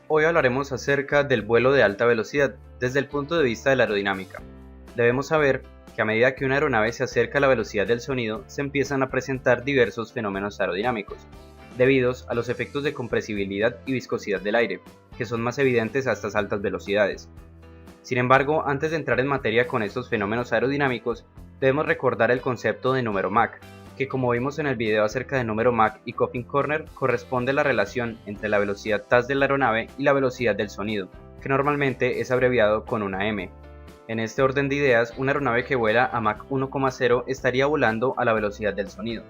Hoy hablaremos acerca del vuelo de alta velocidad desde el punto de vista de la aerodinámica. Debemos saber que a medida que una aeronave se acerca a la velocidad del sonido, se empiezan a presentar diversos fenómenos aerodinámicos, debidos a los efectos de compresibilidad y viscosidad del aire, que son más evidentes a estas altas velocidades. Sin embargo, antes de entrar en materia con estos fenómenos aerodinámicos, debemos recordar el concepto de número Mach, que como vimos en el video acerca del número Mach y Coffin Corner, corresponde a la relación entre la velocidad TAS de la aeronave y la velocidad del sonido, que normalmente es abreviado con una M. En este orden de ideas, una aeronave que vuela a Mach 1,0 estaría volando a la velocidad del sonido,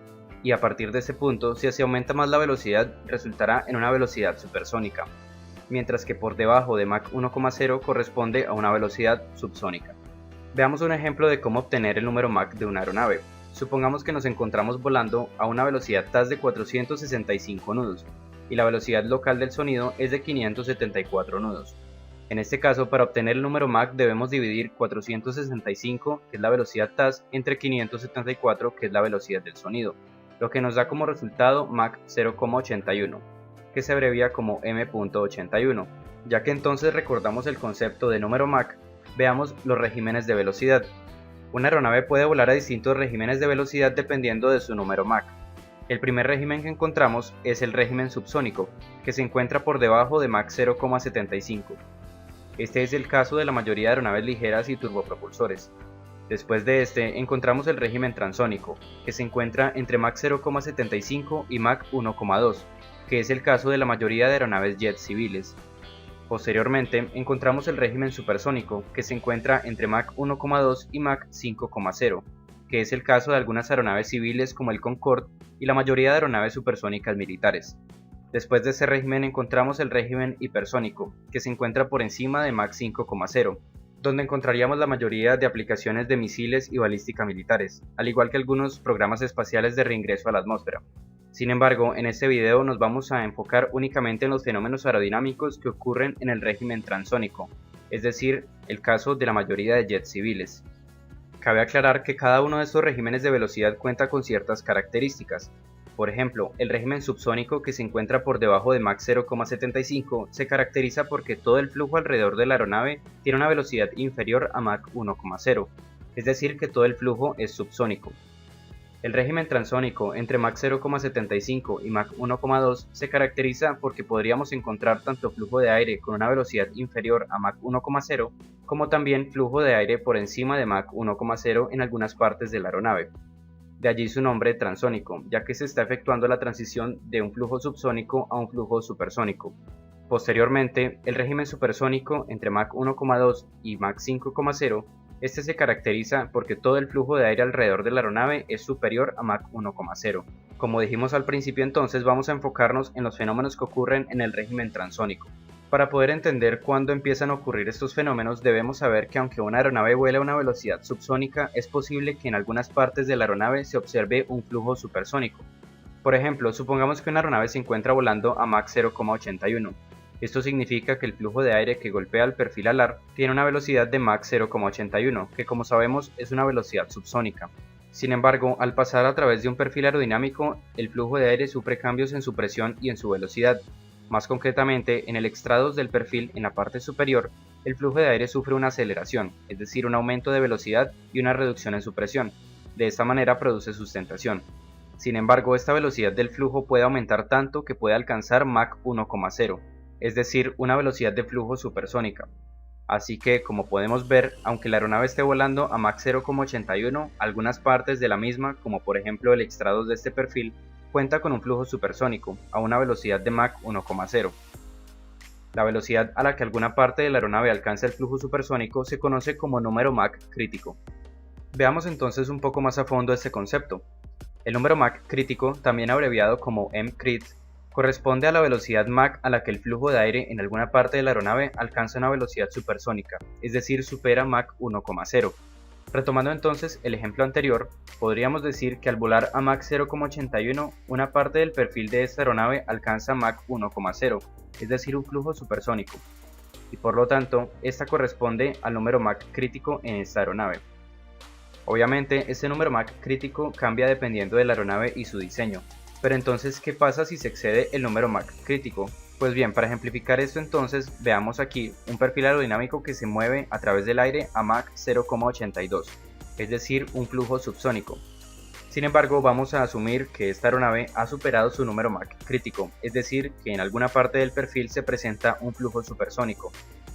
y a partir de ese punto, si se aumenta más la velocidad, resultará en una velocidad supersónica, mientras que por debajo de Mach 1,0 corresponde a una velocidad subsónica. Veamos un ejemplo de cómo obtener el número Mach de una aeronave. Supongamos que nos encontramos volando a una velocidad TAS de 465 nudos y la velocidad local del sonido es de 574 nudos. En este caso, para obtener el número Mach debemos dividir 465, que es la velocidad TAS, entre 574, que es la velocidad del sonido, lo que nos da como resultado Mach 0,81, que se abrevia como M.81. Ya que entonces recordamos el concepto de número Mach, veamos los regímenes de velocidad. Una aeronave puede volar a distintos regímenes de velocidad dependiendo de su número Mach. El primer régimen que encontramos es el régimen subsónico, que se encuentra por debajo de Mach 0,75. Este es el caso de la mayoría de aeronaves ligeras y turbopropulsores. Después de este encontramos el régimen transónico, que se encuentra entre Mach 0,75 y Mach 1,2, que es el caso de la mayoría de aeronaves jet civiles. Posteriormente encontramos el régimen supersónico, que se encuentra entre Mach 1,2 y Mach 5,0, que es el caso de algunas aeronaves civiles como el Concorde y la mayoría de aeronaves supersónicas militares. Después de ese régimen encontramos el régimen hipersónico, que se encuentra por encima de Mach 5,0, donde encontraríamos la mayoría de aplicaciones de misiles y balística militares, al igual que algunos programas espaciales de reingreso a la atmósfera. Sin embargo, en este video nos vamos a enfocar únicamente en los fenómenos aerodinámicos que ocurren en el régimen transónico, es decir, el caso de la mayoría de jets civiles. Cabe aclarar que cada uno de estos regímenes de velocidad cuenta con ciertas características. Por ejemplo, el régimen subsónico, que se encuentra por debajo de Mach 0,75, se caracteriza porque todo el flujo alrededor de la aeronave tiene una velocidad inferior a Mach 1,0, es decir que todo el flujo es subsónico. El régimen transónico entre Mach 0,75 y Mach 1,2 se caracteriza porque podríamos encontrar tanto flujo de aire con una velocidad inferior a Mach 1,0 como también flujo de aire por encima de Mach 1,0 en algunas partes de la aeronave. De allí su nombre transónico, ya que se está efectuando la transición de un flujo subsónico a un flujo supersónico. Posteriormente, el régimen supersónico entre Mach 1,2 y Mach 5,0 este se caracteriza porque todo el flujo de aire alrededor de la aeronave es superior a Mach 1,0. Como dijimos al principio, entonces vamos a enfocarnos en los fenómenos que ocurren en el régimen transónico. Para poder entender cuándo empiezan a ocurrir estos fenómenos, debemos saber que aunque una aeronave vuela a una velocidad subsónica, es posible que en algunas partes de la aeronave se observe un flujo supersónico. Por ejemplo, supongamos que una aeronave se encuentra volando a Mach 0,81. Esto significa que el flujo de aire que golpea el perfil alar tiene una velocidad de Mach 0,81, que como sabemos es una velocidad subsónica. Sin embargo, al pasar a través de un perfil aerodinámico, el flujo de aire sufre cambios en su presión y en su velocidad. Más concretamente, en el extrados del perfil en la parte superior, el flujo de aire sufre una aceleración, es decir, un aumento de velocidad y una reducción en su presión. De esta manera produce sustentación. Sin embargo, esta velocidad del flujo puede aumentar tanto que puede alcanzar Mach 1,0. Es decir, una velocidad de flujo supersónica. Así que, como podemos ver, aunque la aeronave esté volando a Mach 0,81, algunas partes de la misma, como por ejemplo el extrados de este perfil, cuenta con un flujo supersónico, a una velocidad de Mach 1,0. La velocidad a la que alguna parte de la aeronave alcanza el flujo supersónico se conoce como número Mach crítico. Veamos entonces un poco más a fondo este concepto. El número Mach crítico, también abreviado como mcrit, corresponde a la velocidad Mach a la que el flujo de aire en alguna parte de la aeronave alcanza una velocidad supersónica, es decir, supera Mach 1,0. Retomando entonces el ejemplo anterior, podríamos decir que al volar a Mach 0,81, una parte del perfil de esta aeronave alcanza Mach 1,0, es decir, un flujo supersónico, y por lo tanto, esta corresponde al número Mach crítico en esta aeronave. Obviamente, este número Mach crítico cambia dependiendo de la aeronave y su diseño. Pero entonces, ¿qué pasa si se excede el número Mach crítico? Pues bien, para ejemplificar esto entonces, veamos aquí un perfil aerodinámico que se mueve a través del aire a Mach 0,82, es decir, un flujo subsónico. Sin embargo, vamos a asumir que esta aeronave ha superado su número Mach crítico, es decir, que en alguna parte del perfil se presenta un flujo supersónico.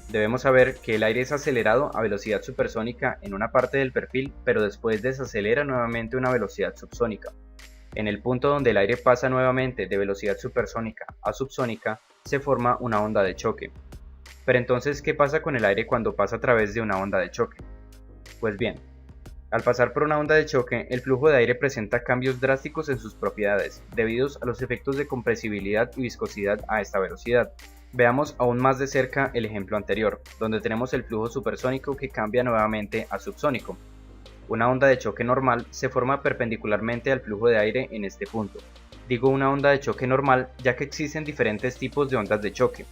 Debemos saber que el aire es acelerado a velocidad supersónica en una parte del perfil, pero después desacelera nuevamente a una velocidad subsónica. En el punto donde el aire pasa nuevamente de velocidad supersónica a subsónica, se forma una onda de choque. Pero entonces, ¿qué pasa con el aire cuando pasa a través de una onda de choque? Pues bien, al pasar por una onda de choque, el flujo de aire presenta cambios drásticos en sus propiedades, debidos a los efectos de compresibilidad y viscosidad a esta velocidad. Veamos aún más de cerca el ejemplo anterior, donde tenemos el flujo supersónico que cambia nuevamente a subsónico. Una onda de choque normal se forma perpendicularmente al flujo de aire en este punto. Digo una onda de choque normal ya que existen diferentes tipos de ondas de choque.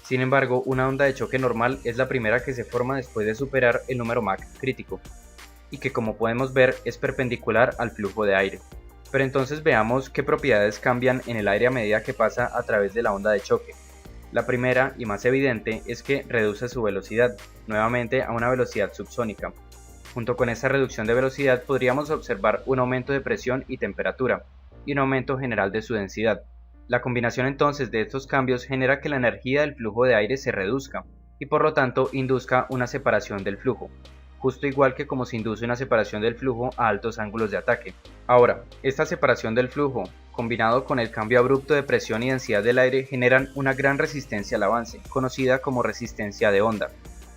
Sin embargo, una onda de choque normal es la primera que se forma después de superar el número Mach crítico, y que como podemos ver es perpendicular al flujo de aire. Pero entonces veamos qué propiedades cambian en el aire a medida que pasa a través de la onda de choque. La primera y más evidente es que reduce su velocidad, nuevamente a una velocidad subsónica. Junto con esta reducción de velocidad podríamos observar un aumento de presión y temperatura, y un aumento general de su densidad. La combinación entonces de estos cambios genera que la energía del flujo de aire se reduzca, y por lo tanto induzca una separación del flujo, justo igual que como se induce una separación del flujo a altos ángulos de ataque. Ahora, esta separación del flujo, combinado con el cambio abrupto de presión y densidad del aire, generan una gran resistencia al avance, conocida como resistencia de onda.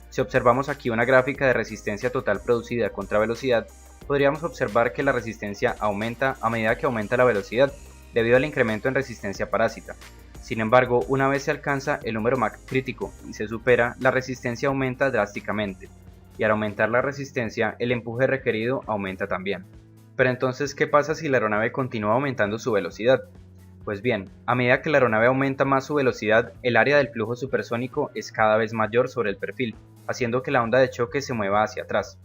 Si observamos aquí una gráfica de resistencia total producida contra velocidad, podríamos observar que la resistencia aumenta a medida que aumenta la velocidad, debido al incremento en resistencia parásita. Sin embargo, una vez se alcanza el número Mach crítico y se supera, la resistencia aumenta drásticamente, y al aumentar la resistencia, el empuje requerido aumenta también. Pero entonces, ¿qué pasa si la aeronave continúa aumentando su velocidad? Pues bien, a medida que la aeronave aumenta más su velocidad, el área del flujo supersónico es cada vez mayor sobre el perfil, haciendo que la onda de choque se mueva hacia atrás.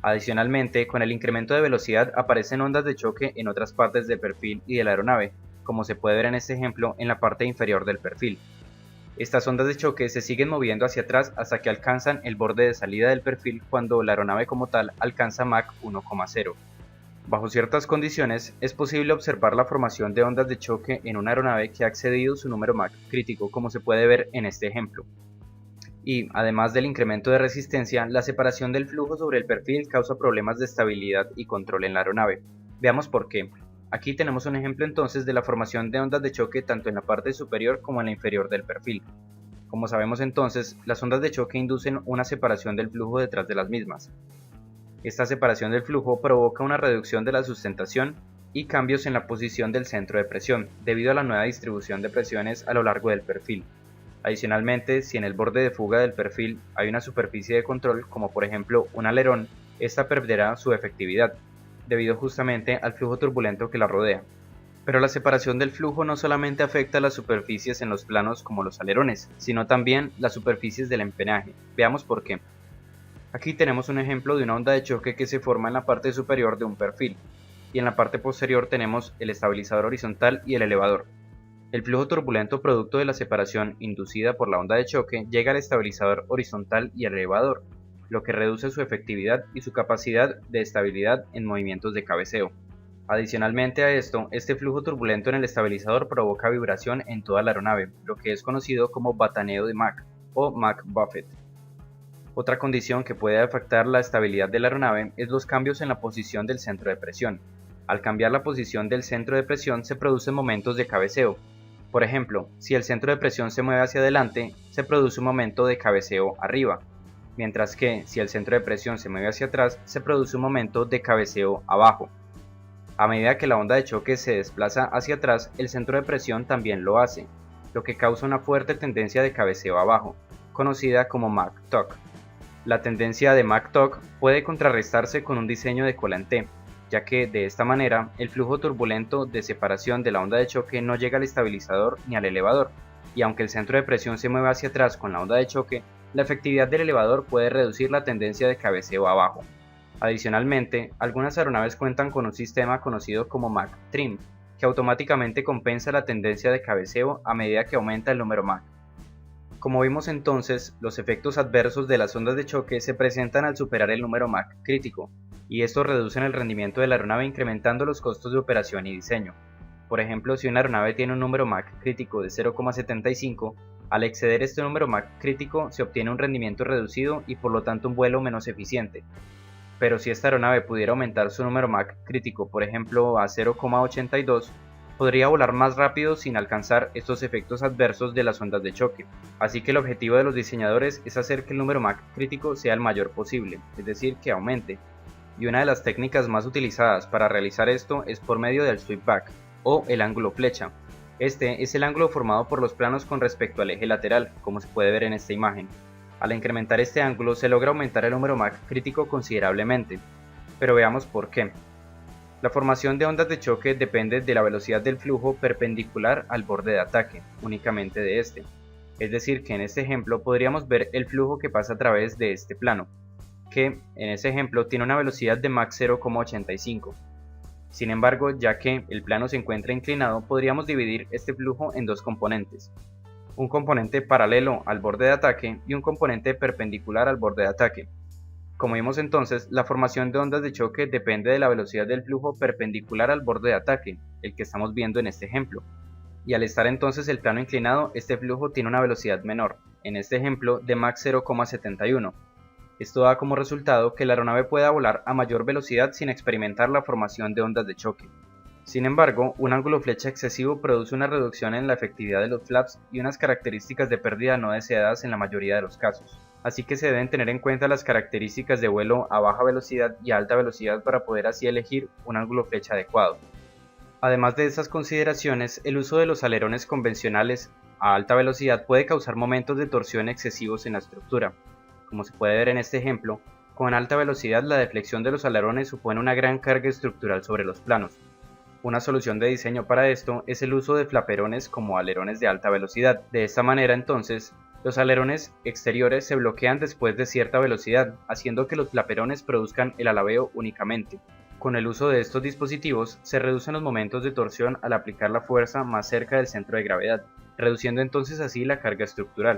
Adicionalmente, con el incremento de velocidad aparecen ondas de choque en otras partes del perfil y de la aeronave, como se puede ver en este ejemplo en la parte inferior del perfil. Estas ondas de choque se siguen moviendo hacia atrás hasta que alcanzan el borde de salida del perfil cuando la aeronave como tal alcanza Mach 1,0. Bajo ciertas condiciones, es posible observar la formación de ondas de choque en una aeronave que ha excedido su número Mach crítico, como se puede ver en este ejemplo. Y, además del incremento de resistencia, la separación del flujo sobre el perfil causa problemas de estabilidad y control en la aeronave. Veamos por qué. Aquí tenemos un ejemplo entonces de la formación de ondas de choque tanto en la parte superior como en la inferior del perfil. Como sabemos entonces, las ondas de choque inducen una separación del flujo detrás de las mismas. Esta separación del flujo provoca una reducción de la sustentación y cambios en la posición del centro de presión, debido a la nueva distribución de presiones a lo largo del perfil. Adicionalmente, si en el borde de fuga del perfil hay una superficie de control, como por ejemplo un alerón, esta perderá su efectividad, debido justamente al flujo turbulento que la rodea. Pero la separación del flujo no solamente afecta a las superficies en los planos como los alerones, sino también las superficies del empenaje. Veamos por qué. Aquí tenemos un ejemplo de una onda de choque que se forma en la parte superior de un perfil, y en la parte posterior tenemos el estabilizador horizontal y el elevador. El flujo turbulento producto de la separación inducida por la onda de choque llega al estabilizador horizontal y al elevador, lo que reduce su efectividad y su capacidad de estabilidad en movimientos de cabeceo. Adicionalmente a esto, este flujo turbulento en el estabilizador provoca vibración en toda la aeronave, lo que es conocido como bataneo de Mach o Mach buffet. Otra condición que puede afectar la estabilidad de la aeronave es los cambios en la posición del centro de presión. Al cambiar la posición del centro de presión se producen momentos de cabeceo. Por ejemplo, si el centro de presión se mueve hacia adelante, se produce un momento de cabeceo arriba, mientras que si el centro de presión se mueve hacia atrás, se produce un momento de cabeceo abajo. A medida que la onda de choque se desplaza hacia atrás, el centro de presión también lo hace, lo que causa una fuerte tendencia de cabeceo abajo, conocida como Mach Tuck. La tendencia de Mach Tuck puede contrarrestarse con un diseño de cola en T, ya que de esta manera el flujo turbulento de separación de la onda de choque no llega al estabilizador ni al elevador, y aunque el centro de presión se mueve hacia atrás con la onda de choque, la efectividad del elevador puede reducir la tendencia de cabeceo abajo. Adicionalmente, algunas aeronaves cuentan con un sistema conocido como Mach Trim, que automáticamente compensa la tendencia de cabeceo a medida que aumenta el número Mach. Como vimos entonces, los efectos adversos de las ondas de choque se presentan al superar el número Mach crítico, y estos reducen el rendimiento de la aeronave incrementando los costos de operación y diseño. Por ejemplo, si una aeronave tiene un número Mach crítico de 0,75, al exceder este número Mach crítico se obtiene un rendimiento reducido y por lo tanto un vuelo menos eficiente. Pero si esta aeronave pudiera aumentar su número Mach crítico, por ejemplo, a 0,82, podría volar más rápido sin alcanzar estos efectos adversos de las ondas de choque. Así que el objetivo de los diseñadores es hacer que el número Mach crítico sea el mayor posible, es decir, que aumente. Y una de las técnicas más utilizadas para realizar esto es por medio del sweep back, o el ángulo flecha. Este es el ángulo formado por los planos con respecto al eje lateral, como se puede ver en esta imagen. Al incrementar este ángulo se logra aumentar el número Mach crítico considerablemente, pero veamos por qué. La formación de ondas de choque depende de la velocidad del flujo perpendicular al borde de ataque, únicamente de este. Es decir, que en este ejemplo podríamos ver el flujo que pasa a través de este plano, que en ese ejemplo tiene una velocidad de Mach 0,85. Sin embargo, ya que el plano se encuentra inclinado, podríamos dividir este flujo en dos componentes. Un componente paralelo al borde de ataque y un componente perpendicular al borde de ataque. Como vimos entonces, la formación de ondas de choque depende de la velocidad del flujo perpendicular al borde de ataque, el que estamos viendo en este ejemplo. Y al estar entonces el plano inclinado, este flujo tiene una velocidad menor, en este ejemplo de Mach 0,71. Esto da como resultado que la aeronave pueda volar a mayor velocidad sin experimentar la formación de ondas de choque. Sin embargo, un ángulo flecha excesivo produce una reducción en la efectividad de los flaps y unas características de pérdida no deseadas en la mayoría de los casos. Así que se deben tener en cuenta las características de vuelo a baja velocidad y a alta velocidad para poder así elegir un ángulo flecha adecuado. Además de estas consideraciones, el uso de los alerones convencionales a alta velocidad puede causar momentos de torsión excesivos en la estructura. Como se puede ver en este ejemplo, con alta velocidad la deflexión de los alerones supone una gran carga estructural sobre los planos. Una solución de diseño para esto es el uso de flaperones como alerones de alta velocidad. De esta manera entonces, los alerones exteriores se bloquean después de cierta velocidad, haciendo que los flaperones produzcan el alabeo únicamente. Con el uso de estos dispositivos se reducen los momentos de torsión al aplicar la fuerza más cerca del centro de gravedad, reduciendo entonces así la carga estructural.